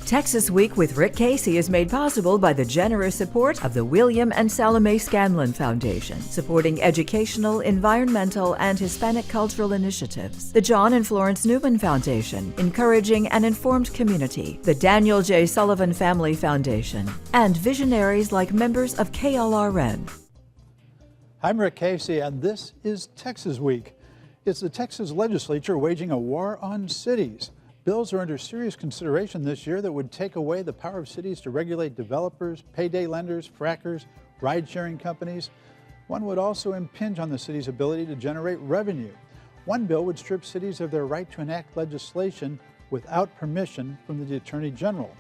Texas Week with Rick Casey is made possible by the generous support of the William and Salome Scanlon Foundation, supporting educational, environmental, and Hispanic cultural initiatives. The John and Florence Newman Foundation, encouraging an informed community. The Daniel J. Sullivan Family Foundation, and visionaries like members of KLRN. I'm Rick Casey, and this is Texas Week. It's the Texas Legislature waging a war on cities. Bills are under serious consideration this year that would take away the power of cities to regulate developers, payday lenders, frackers, ride-sharing companies. One would also impinge on the city's ability to generate revenue. One bill would strip cities of their right to enact legislation without permission from the Attorney General.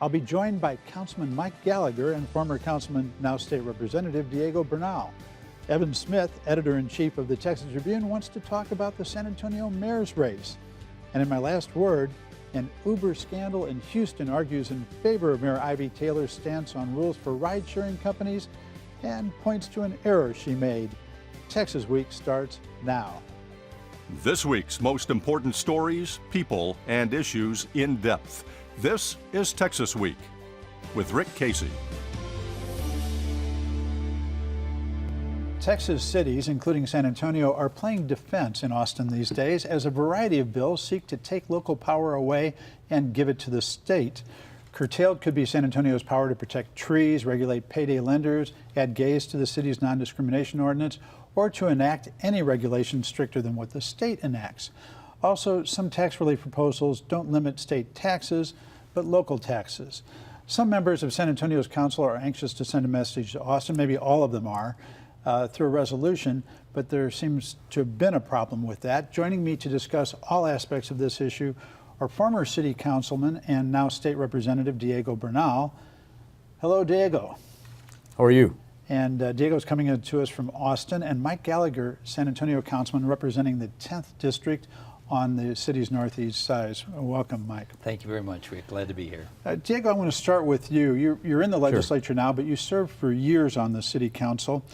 I'll be joined by Councilman Mike Gallagher and former Councilman, now State Representative Diego Bernal. Evan Smith, editor-in-chief of the Texas Tribune, wants to talk about the San Antonio mayor's race. And in my last word, an Uber scandal in Houston argues in favor of Mayor Ivy Taylor's stance on rules for ride-sharing companies and points to an error she made. Texas Week starts now. This week's most important stories, people, and issues in depth. This is Texas Week with Rick Casey. Texas cities, including San Antonio, are playing defense in Austin these days as a variety of bills seek to take local power away and give it to the state. Curtailed could be San Antonio's power to protect trees, regulate payday lenders, add gays to the city's non-discrimination ordinance, or to enact any regulation stricter than what the state enacts. Also, some tax relief proposals don't limit state taxes, but local taxes. Some members of San Antonio's council are anxious to send a message to Austin, maybe all of them are, through a resolution, but there seems to have been a problem with that. Joining me to discuss all aspects of this issue are former city councilman and now state representative Diego Bernal. Hello, Diego. How are you? And Diego's coming in to us from Austin, and Mike Gallagher, San Antonio councilman representing the 10th district on the city's northeast side. Welcome, Mike. Thank you very much, Rick. Glad to be here. Diego, I want to start with you. You're in the legislature now, but you served for years on the city council.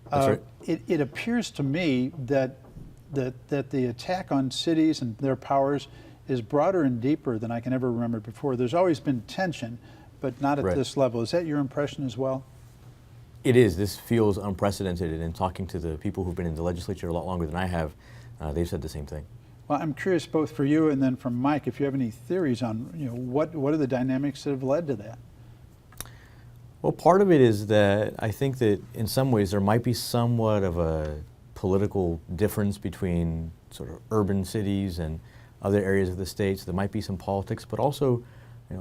That's right. It appears to me that the attack on cities and their powers is broader and deeper than I can ever remember before. There's always been tension, but not at this level. Is that your impression as well? It is. This feels unprecedented, and in talking to the people who've been in the legislature a lot longer than I have, they've said the same thing. Well, I'm curious both for you and then from Mike, if you have any theories on what are the dynamics that have led to that? Well, part of it is that I think that in some ways there might be somewhat of a political difference between sort of urban cities and other areas of the state. So there might be some politics, but also,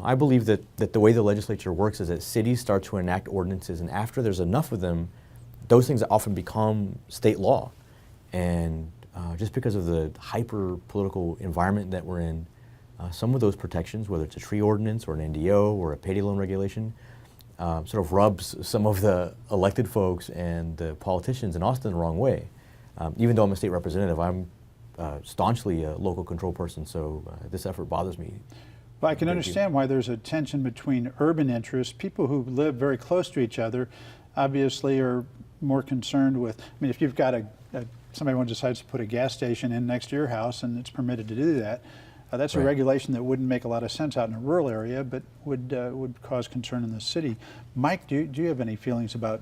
I believe that the way the legislature works is that cities start to enact ordinances, and after there's enough of them, those things often become state law. And just because of the hyper-political environment that we're in, some of those protections, whether it's a tree ordinance or an NDO or a payday loan regulation, sort of rubs some of the elected folks and the politicians in Austin the wrong way. Even though I'm a state representative, I'm staunchly a local control person, so this effort bothers me. Well, I can understand why there's a tension between urban interests. People who live very close to each other obviously are more concerned with, if you've got somebody decides to put a gas station in next to your house and it's permitted to do that, that's a regulation that wouldn't make a lot of sense out in a rural area, but would cause concern in the city. Mike, do you have any feelings about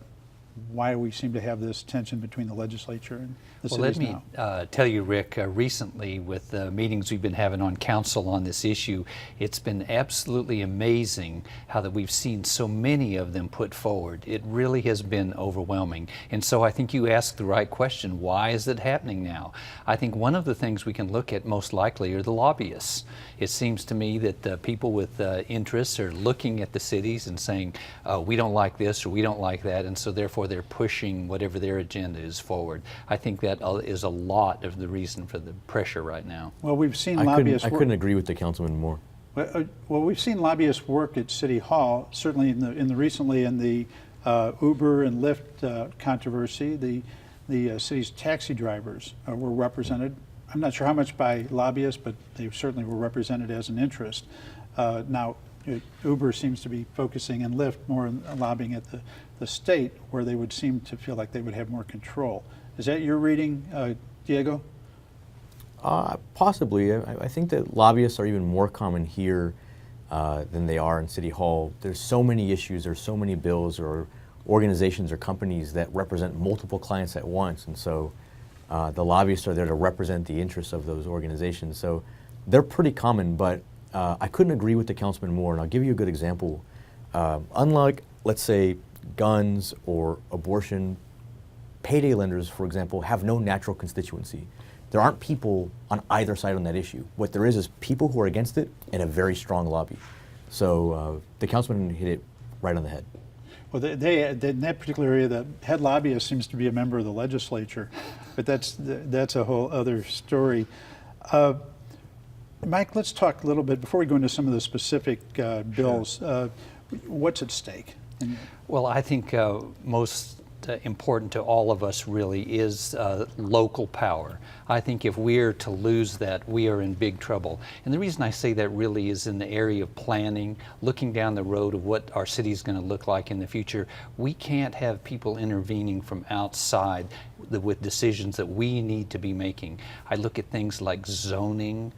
why we seem to have this tension between the legislature and the cities now? Let me tell you, Rick, recently with the meetings we've been having on council on this issue, it's been absolutely amazing how that we've seen so many of them put forward. It really has been overwhelming. And so I think you asked the right question, why is it happening now? I think one of the things we can look at most likely are the lobbyists. It seems to me that the people with interests are looking at the cities and saying, we don't like this or we don't like that, and so therefore they're pushing whatever their agenda is forward. I think that is a lot of the reason for the pressure right now. Well, we've seen lobbyists. I couldn't agree with the councilman more. Well, we've seen lobbyists work at City Hall. Certainly, recently in the Uber and Lyft controversy, the city's taxi drivers were represented. I'm not sure how much by lobbyists, but they certainly were represented as an interest. Now, Uber seems to be focusing and Lyft more on lobbying at the state, where they would seem to feel like they would have more control. Is that your reading, Diego? Possibly. I think that lobbyists are even more common here than they are in City Hall. There's so many issues, there's so many bills or organizations or companies that represent multiple clients at once, and so the lobbyists are there to represent the interests of those organizations. So they're pretty common, but I couldn't agree with the councilman more, and I'll give you a good example. Unlike, let's say, guns or abortion, payday lenders, for example, have no natural constituency. There aren't people on either side on that issue. What there is people who are against it and a very strong lobby. So the councilman hit it right on the head. Well, they in that particular area, the head lobbyist seems to be a member of the legislature, but that's a whole other story. Mike, let's talk a little bit, before we go into some of the specific bills, what's at stake? Well, I think most important to all of us really is local power. I think if we're to lose that, we are in big trouble. And the reason I say that really is in the area of planning, looking down the road of what our city is going to look like in the future. We can't have people intervening from outside with decisions that we need to be making. I look at things like zoning.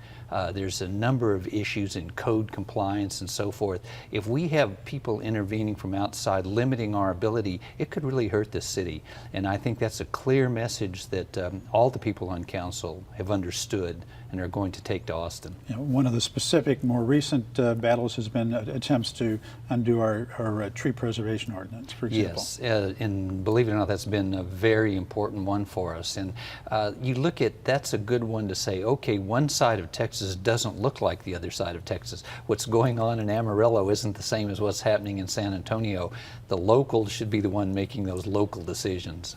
There's a number of issues in code compliance and so forth. If we have people intervening from outside, limiting our ability, it could really hurt this city. And I think that's a clear message that all the people on council have understood and are going to take to Austin. You know, one of the specific, more recent battles has been attempts to undo our tree preservation ordinance, for example. Yes, and believe it or not, that's been a very important one for us. And you look at, that's a good one to say, okay, one side of Texas doesn't look like the other side of Texas. What's going on in Amarillo isn't the same as what's happening in San Antonio. The locals should be the one making those local decisions.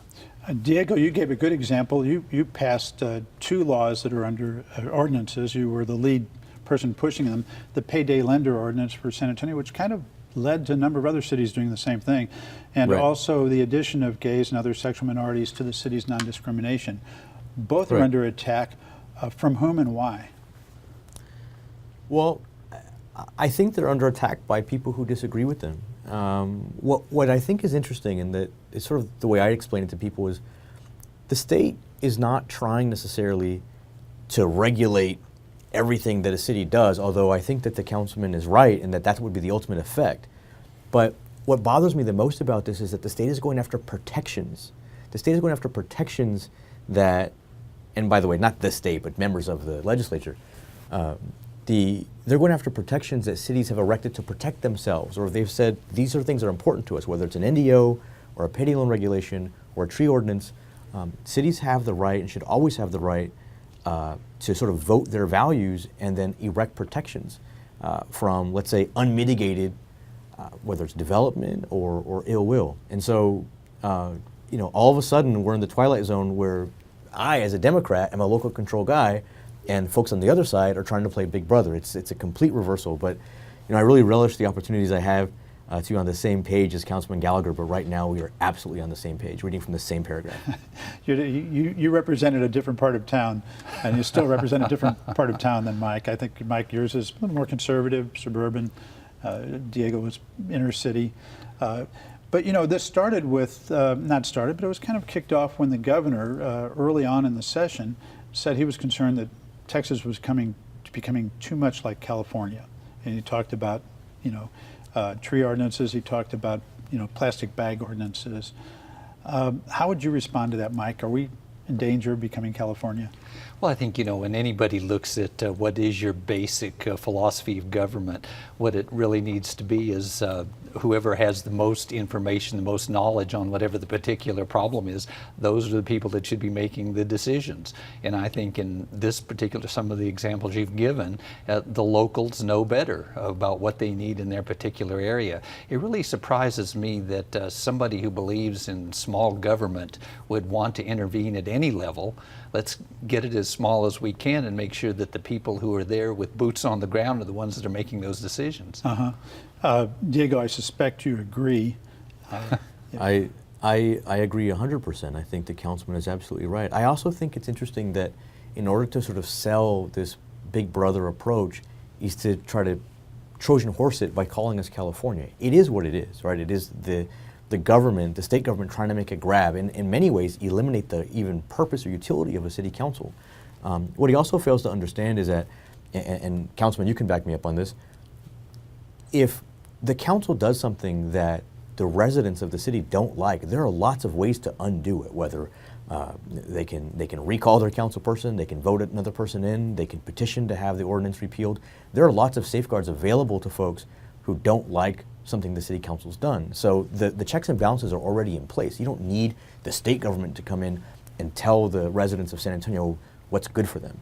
Diego, you gave a good example. You passed 2 laws that are under ordinances. You were the lead person pushing them. The payday lender ordinance for San Antonio, which kind of led to a number of other cities doing the same thing. And right. Also the addition of gays and other sexual minorities to the city's non-discrimination. Both are right. under attack. From whom and why? Well, I think they're under attack by people who disagree with them. What I think is interesting, and that is sort of the way I explain it to people, is the state is not trying necessarily to regulate everything that a city does, although I think that the councilman is right and that would be the ultimate effect. But what bothers me the most about this is that the state is going after protections. The state is going after protections that, and by the way, not the state, but members of the legislature, they're going after protections that cities have erected to protect themselves, or they've said these are things that are important to us, whether it's an NDO or a payday loan regulation or a tree ordinance. Cities have the right and should always have the right to sort of vote their values and then erect protections from, let's say, unmitigated, whether it's development or ill will. And so, all of a sudden we're in the twilight zone where I, as a Democrat, am a local control guy, and folks on the other side are trying to play Big Brother. It's a complete reversal, but I really relish the opportunities I have to be on the same page as Councilman Gallagher, but right now we are absolutely on the same page, reading from the same paragraph. You represented a different part of town, and you still represent a different part of town than Mike. I think, Mike, yours is a little more conservative, suburban. Diego was inner city. But this started with, not started, but it was kind of kicked off when the governor, early on in the session, said he was concerned that Texas was becoming too much like California. And he talked about, tree ordinances. He talked about, plastic bag ordinances. How would you respond to that, Mike? Are we in danger of becoming California? Well, I think, when anybody looks at what is your basic philosophy of government, what it really needs to be is whoever has the most information, the most knowledge on whatever the particular problem is, those are the people that should be making the decisions. And I think in this particular, some of the examples you've given, the locals know better about what they need in their particular area. It really surprises me that somebody who believes in small government would want to intervene at any level. Let's get it as small as we can and make sure that the people who are there with boots on the ground are the ones that are making those decisions. Diego, I suspect you agree. I agree 100%. I think the councilman is absolutely right. I also think it's interesting that in order to sort of sell this Big Brother approach is to try to Trojan horse it by calling us California. It is what it is, right? It is the government, the state government, trying to make a grab and in many ways eliminate the even purpose or utility of a city council. What he also fails to understand is that, and Councilman, you can back me up on this, if the council does something that the residents of the city don't like, there are lots of ways to undo it, whether they can recall their council person, they can vote another person in, they can petition to have the ordinance repealed. There are lots of safeguards available to folks who don't like something the city council's done. So the checks and balances are already in place. You don't need the state government to come in and tell the residents of San Antonio what's good for them.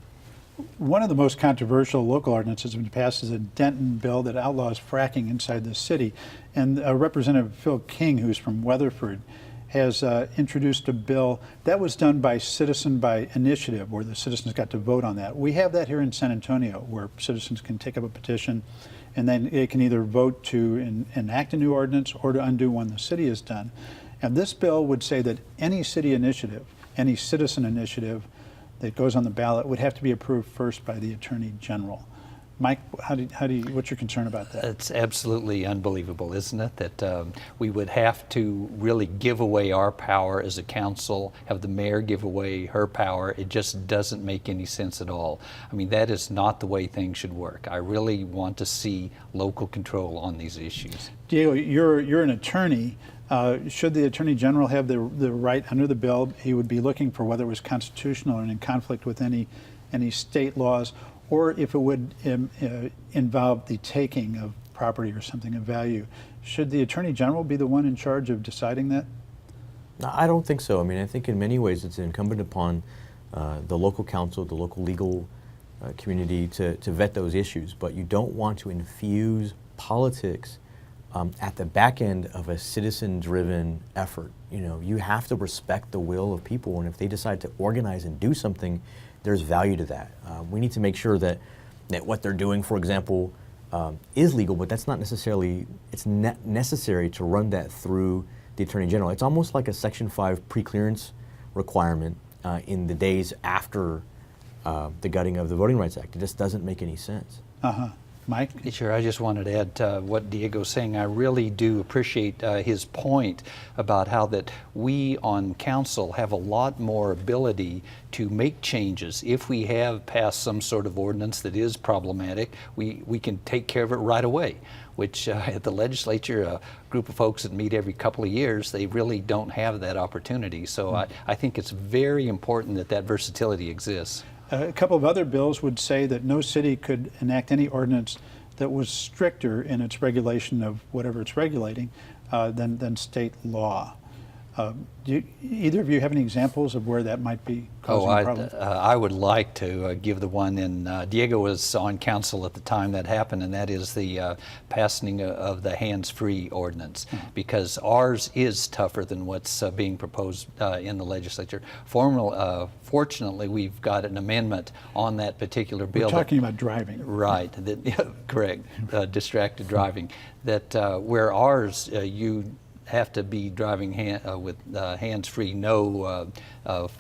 One of the most controversial local ordinances that's been passed is a Denton bill that outlaws fracking inside the city. And Representative Phil King, who's from Weatherford, has introduced a bill that was done by citizen by initiative, where the citizens got to vote on that. We have that here in San Antonio, where citizens can take up a petition and then they can either vote to enact a new ordinance or to undo one the city has done. And this bill would say that any city initiative, any citizen initiative that goes on the ballot would have to be approved first by the Attorney General. Mike, what's your concern about that? It's absolutely unbelievable, isn't it? That we would have to really give away our power as a council, have the mayor give away her power. It just doesn't make any sense at all. I mean, that is not the way things should work. I really want to see local control on these issues. Diego, you're an attorney. Should the Attorney General have the right under the bill, he would be looking for whether it was constitutional and in conflict with any state laws, or if it would involve the taking of property or something of value. Should the Attorney General be the one in charge of deciding that? No, I don't think so. I mean, I think in many ways it's incumbent upon the local council, the local legal community to vet those issues, but you don't want to infuse politics at the back end of a citizen-driven effort. You know, you have to respect the will of people, and if they decide to organize and do something, there's value to that. We need to make sure that what they're doing, for example, is legal, but that's not necessarily, it's necessary to run that through the Attorney General. It's almost like a Section 5 pre-clearance requirement in the days after the gutting of the Voting Rights Act. It just doesn't make any sense. Mike? Sure, I just wanted to add to what Diego's saying. I really do appreciate his point about how that we on council have a lot more ability to make changes. If we have passed some sort of ordinance that is problematic, we can take care of it right away, which at the legislature, a group of folks that meet every couple of years, they really don't have that opportunity. So I think it's very important that that versatility exists. A couple of other bills would say that no city could enact any ordinance that was stricter in its regulation of whatever it's regulating than state law. Do either of you have any examples of where that might be causing a problem? I would like to give the one, and Diego was on council at the time that happened, and that is the passing of the hands-free ordinance, because ours is tougher than what's being proposed in the legislature. Fortunately, we've got an amendment on that particular bill. We're talking about driving. Right, correct, distracted driving, that where ours, you have to be driving with hands-free, no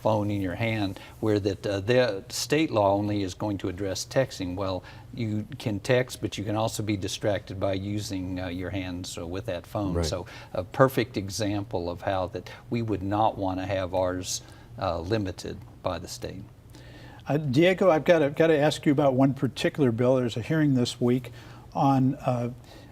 phone in your hand, where that the state law only is going to address texting. Well, you can text, but you can also be distracted by using your hands with that phone. Right. So a perfect example of how that we would not want to have ours limited by the state. Diego, I've got to ask you about one particular bill. There's a hearing this week on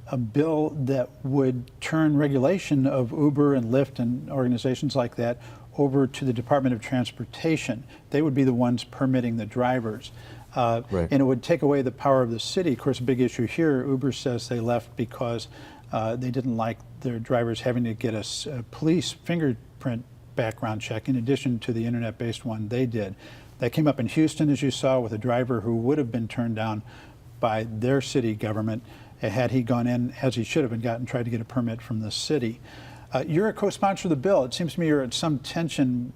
a bill that would turn regulation of Uber and Lyft and organizations like that over to the Department of Transportation. They would be the ones permitting the drivers. Right. And it would take away the power of the city. Of course, a big issue here, Uber says they left because they didn't like their drivers having to get a police fingerprint background check in addition to the internet-based one they did. That came up in Houston, as you saw, with a driver who would have been turned down by their city government had he gone in, as he should have, and tried to get a permit from the city. You're a co-sponsor of the bill. It seems to me you're at some tension.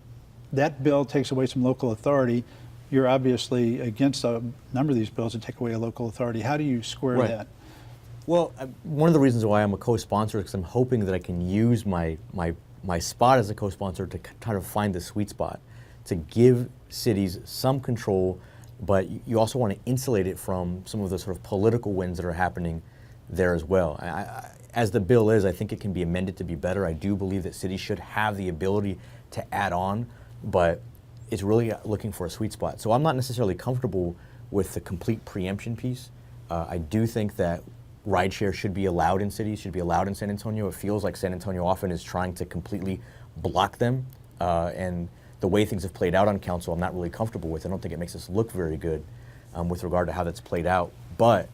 That bill takes away some local authority. You're obviously against a number of these bills that take away a local authority. How do you square that? Well, one of the reasons why I'm a co-sponsor is because I'm hoping that I can use my spot as a co-sponsor to kind of find the sweet spot, to give cities some control, but you also want to insulate it from some of the sort of political winds that are happening there as well. As the bill is, I think it can be amended to be better. I do believe that cities should have the ability to add on, but it's really looking for a sweet spot. So I'm not necessarily comfortable with the complete preemption piece. I do think that rideshare should be allowed in cities, should be allowed in San Antonio. It feels like San Antonio often is trying to completely block them. And the way things have played out on council, I'm not really comfortable with. I don't think it makes us look very good with regard to how that's played out. But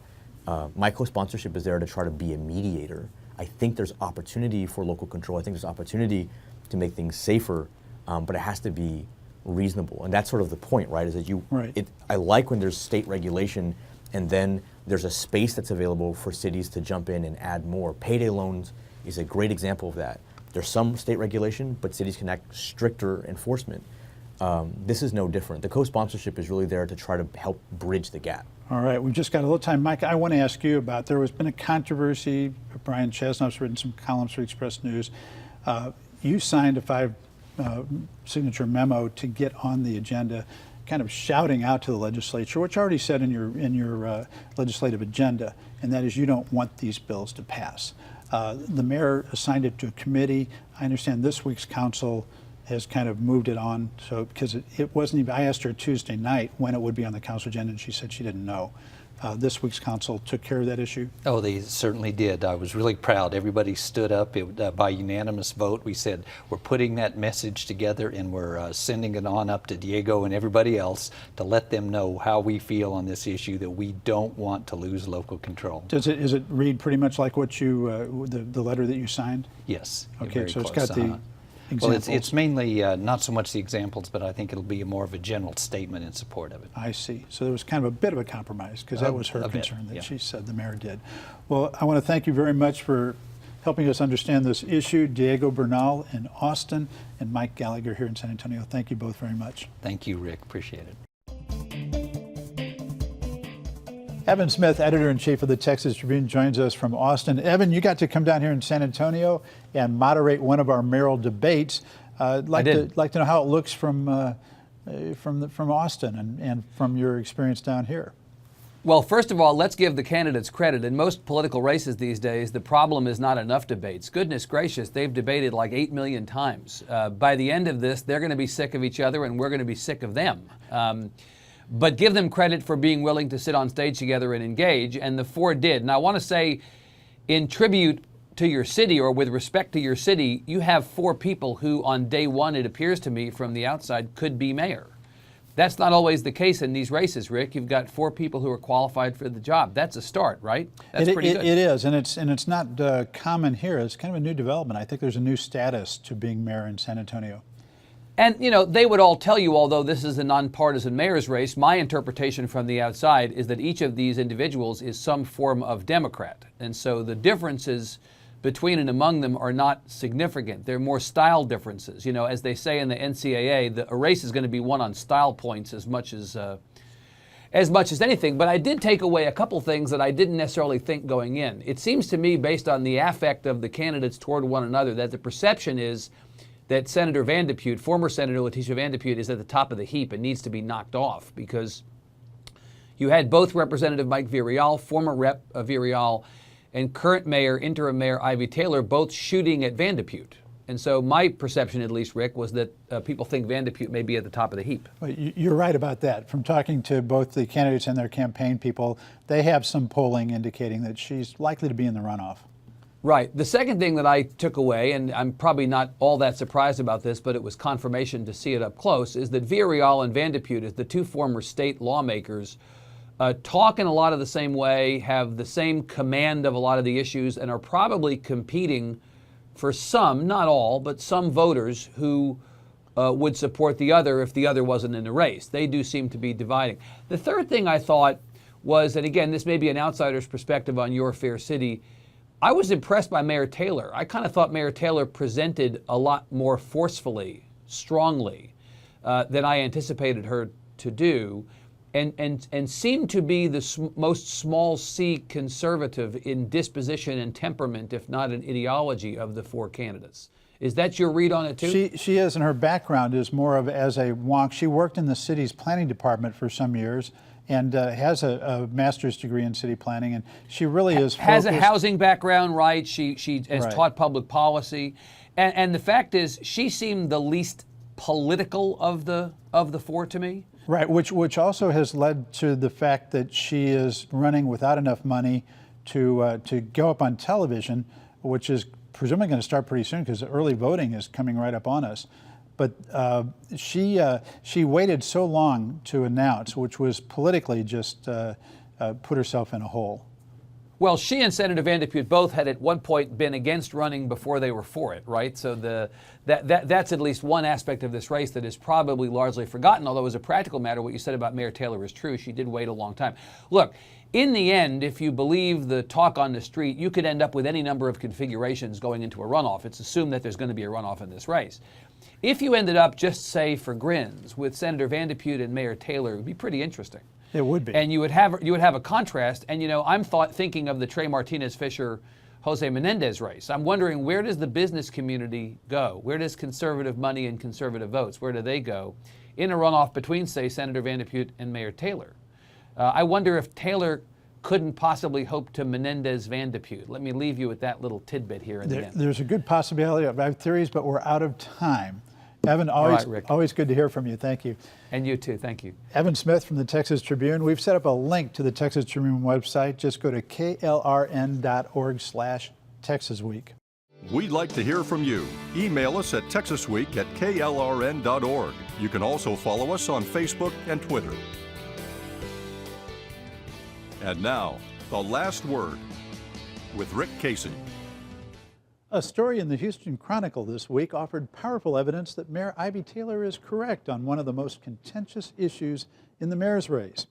my co-sponsorship is there to try to be a mediator. I think there's opportunity for local control. I think there's opportunity to make things safer, but it has to be reasonable. And that's sort of the point, right? Is that I like when there's state regulation and then there's a space that's available for cities to jump in and add more. Payday loans is a great example of that. There's some state regulation, but cities can act stricter enforcement. This is no different. The co-sponsorship is really there to try to help bridge the gap. All right, we've just got a little time. Mike, I want to ask you about, there has been a controversy. Brian Chesnutt's written some columns for Express News. You signed a 5-signature memo to get on the agenda, kind of shouting out to the legislature, which already said in your legislative agenda, and that is you don't want these bills to pass. The mayor assigned it to a committee. I understand this week's council has kind of moved it on, so because it wasn't even, I asked her Tuesday night when it would be on the council agenda, and she said she didn't know. This week's council took care of that issue? Oh, they certainly did. I was really proud. Everybody stood up by unanimous vote. We said we're putting that message together and we're sending it on up to Diego and everybody else to let them know how we feel on this issue, that we don't want to lose local control. Does it read pretty much like what you, the letter that you signed? Yes. Okay, so it's got the examples. Well, it's mainly not so much the examples, but I think it'll be more of a general statement in support of it. I see. So there was kind of a bit of a compromise, because that was her concern, that she said the mayor did. Well, I want to thank you very much for helping us understand this issue. Diego Bernal in Austin and Mike Gallagher here in San Antonio. Thank you both very much. Thank you, Rick. Appreciate it. Evan Smith, editor-in-chief of the Texas Tribune, joins us from Austin. Evan, you got to come down here in San Antonio and moderate one of our mayoral debates. I'd like to know how it looks from Austin and from your experience down here. Well, first of all, let's give the candidates credit. In most political races these days, the problem is not enough debates. Goodness gracious, they've debated like 8 million times. By the end of this, they're going to be sick of each other and we're going to be sick of them. But give them credit for being willing to sit on stage together and engage, and the four did. And I want to say, in tribute to your city, or with respect to your city, you have 4 people who on day one, it appears to me from the outside, could be mayor. That's not always the case in these races, Rick. You've got 4 people who are qualified for the job. That's a start, right? That's pretty good. It is, and it's not common here. It's kind of a new development. I think there's a new status to being mayor in San Antonio. And, you know, they would all tell you, although this is a nonpartisan mayor's race, my interpretation from the outside is that each of these individuals is some form of Democrat. And so the differences between and among them are not significant. They're more style differences. You know, as they say in the NCAA, a race is going to be won on style points as much as anything. But I did take away a couple things that I didn't necessarily think going in. It seems to me, based on the affect of the candidates toward one another, that the perception is that Senator Van de Putte, former Senator Letitia Van de Putte, is at the top of the heap and needs to be knocked off, because you had both Representative Mike Villarreal, former Rep. Villarreal, and current Mayor, interim Mayor Ivy Taylor, both shooting at Van de Putte. And so my perception, at least, Rick, was that people think Van de Putte may be at the top of the heap. Well, you're right about that. From talking to both the candidates and their campaign people, they have some polling indicating that she's likely to be in the runoff. Right. The second thing that I took away, and I'm probably not all that surprised about this, but it was confirmation to see it up close, is that Villarreal and Van de Putte, as the 2 former state lawmakers, talk in a lot of the same way, have the same command of a lot of the issues, and are probably competing for some, not all, but some voters who would support the other if the other wasn't in the race. They do seem to be dividing. The third thing I thought was, and again, this may be an outsider's perspective on your fair city, I was impressed by Mayor Taylor. I kind of thought Mayor Taylor presented a lot more forcefully, strongly, than I anticipated her to do, and seemed to be the most small c conservative in disposition and temperament, if not in ideology, of the 4 candidates. Is that your read on it too? She is, and her background is more of as a wonk. She worked in the city's planning department for some years, and has a master's degree in city planning, and she really is has focused. A housing background, right? She has taught public policy, and the fact is, she seemed the least political of the 4 to me. Right, which also has led to the fact that she is running without enough money to go up on television, which is presumably going to start pretty soon because early voting is coming right up on us. But she waited so long to announce, which was politically just put herself in a hole. Well, she and Senator Vanderpute both had at one point been against running before they were for it, right? So that's at least one aspect of this race that is probably largely forgotten, although as a practical matter, what you said about Mayor Taylor is true. She did wait a long time. Look, in the end, if you believe the talk on the street, you could end up with any number of configurations going into a runoff. It's assumed that there's going to be a runoff in this race. If you ended up, just say for grins, with Senator Vanderpute and Mayor Taylor, it would be pretty interesting. It would be. And you would have a contrast. And, you know, I'm thinking of the Trey Martinez-Fisher, Jose Menendez race. I'm wondering, where does the business community go? Where does conservative money and conservative votes, where do they go in a runoff between, say, Senator Vanderpute and Mayor Taylor? I wonder if Taylor couldn't possibly hope to Menendez Vanderpute. Let me leave you with that little tidbit here in the end. There's a good possibility. I have theories, but we're out of time. Evan, always good to hear from you. Thank you. And you too. Thank you. Evan Smith from the Texas Tribune. We've set up a link to the Texas Tribune website. Just go to klrn.org/TexasWeek. We'd like to hear from you. Email us at texasweek@klrn.org. You can also follow us on Facebook and Twitter. And now, the last word with Rick Casey. A story in the Houston Chronicle this week offered powerful evidence that Mayor Ivy Taylor is correct on one of the most contentious issues in the mayor's race.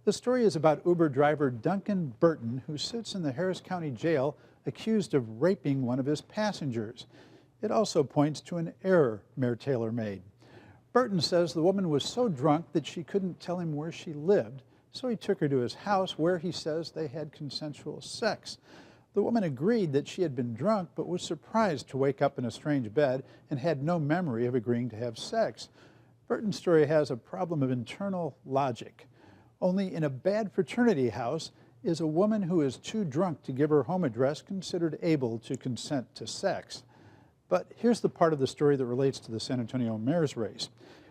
The story is about Uber driver Duncan Burton, who sits in the Harris County Jail accused of raping one of his passengers. It also points to an error Mayor Taylor made. Burton says the woman was so drunk that she couldn't tell him where she lived, so he took her to his house where he says they had consensual sex. The woman agreed that she had been drunk, but was surprised to wake up in a strange bed and had no memory of agreeing to have sex. Burton's story has a problem of internal logic. Only in a bad fraternity house is a woman who is too drunk to give her home address considered able to consent to sex. But here's the part of the story that relates to the San Antonio mayor's race.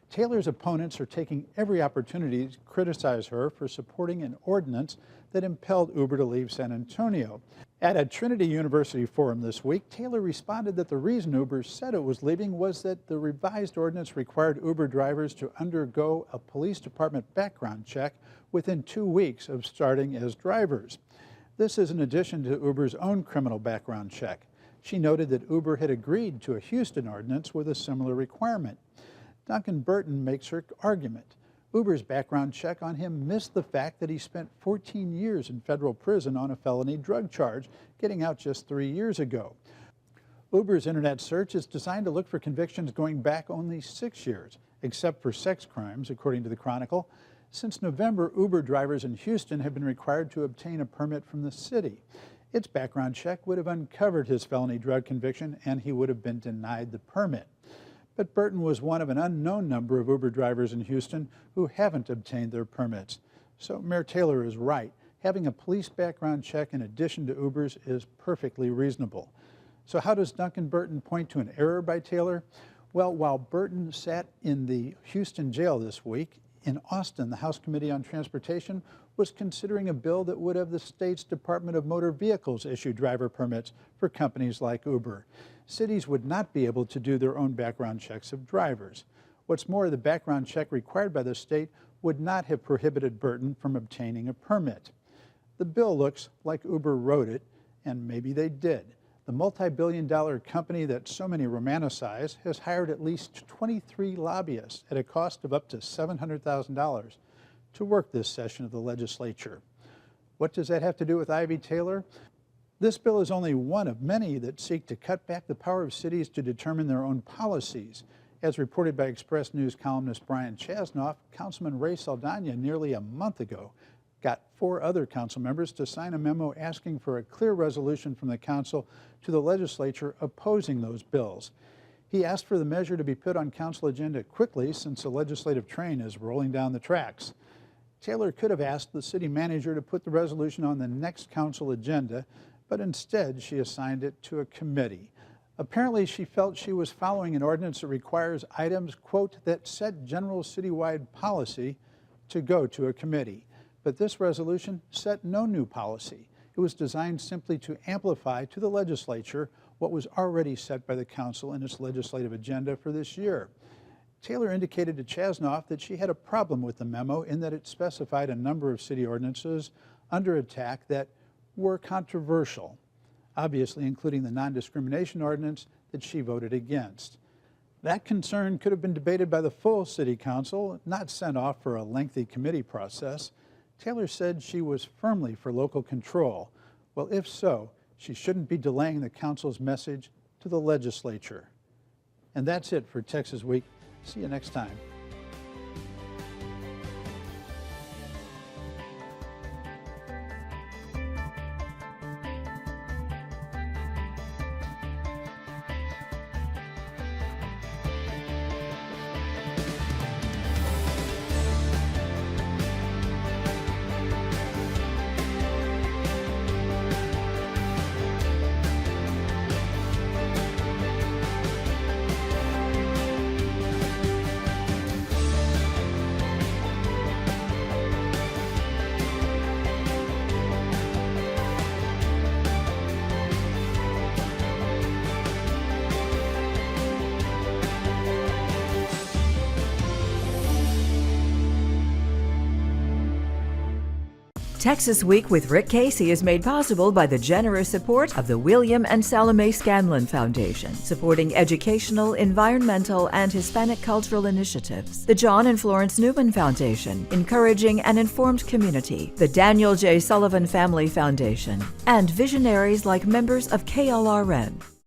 Taylor's opponents are taking every opportunity to criticize her for supporting an ordinance that impelled Uber to leave San Antonio. At a Trinity University forum this week, Taylor responded that the reason Uber said it was leaving was that the revised ordinance required Uber drivers to undergo a police department background check within 2 weeks of starting as drivers. This is in addition to Uber's own criminal background check. She noted that Uber had agreed to a Houston ordinance with a similar requirement. Duncan Burton makes her argument. Uber's background check on him missed the fact that he spent 14 years in federal prison on a felony drug charge, getting out just 3 years ago. Uber's internet search is designed to look for convictions going back only 6 years, except for sex crimes, according to the Chronicle. Since November, Uber drivers in Houston have been required to obtain a permit from the city. Its background check would have uncovered his felony drug conviction, and he would have been denied the permit. But Burton was one of an unknown number of Uber drivers in Houston who haven't obtained their permits. So Mayor Taylor is right. Having a police background check in addition to Uber's is perfectly reasonable. So how does Duncan Burton point to an error by Taylor? Well, while Burton sat in the Houston jail this week, in Austin, the House Committee on Transportation was considering a bill that would have the state's Department of Motor Vehicles issue driver permits for companies like Uber. Cities would not be able to do their own background checks of drivers. What's more, the background check required by the state would not have prohibited Burton from obtaining a permit. The bill looks like Uber wrote it, and maybe they did. The multi-billion-dollar company that so many romanticize has hired at least 23 lobbyists at a cost of up to $700,000 to work this session of the legislature. What does that have to do with Ivy Taylor? This bill is only one of many that seek to cut back the power of cities to determine their own policies. As reported by Express News columnist Brian Chasnoff, Councilman Ray Saldana nearly a month ago got 4 other council members to sign a memo asking for a clear resolution from the council to the legislature opposing those bills. He asked for the measure to be put on council agenda quickly since the legislative train is rolling down the tracks. Taylor could have asked the city manager to put the resolution on the next council agenda, but instead she assigned it to a committee. Apparently she felt she was following an ordinance that requires items, quote, that set general citywide policy to go to a committee. But this resolution set no new policy. It was designed simply to amplify to the legislature what was already set by the council in its legislative agenda for this year. Taylor indicated to Chasnoff that she had a problem with the memo in that it specified a number of city ordinances under attack that were controversial, obviously including the non-discrimination ordinance that she voted against. That concern could have been debated by the full city council, not sent off for a lengthy committee process. Taylor said she was firmly for local control. Well, if so, she shouldn't be delaying the council's message to the legislature. And that's it for Texas Week. See you next time. Texas Week with Rick Casey is made possible by the generous support of the William and Salome Scanlon Foundation, supporting educational, environmental, and Hispanic cultural initiatives. The John and Florence Newman Foundation, encouraging an informed community. The Daniel J. Sullivan Family Foundation, and visionaries like members of KLRN.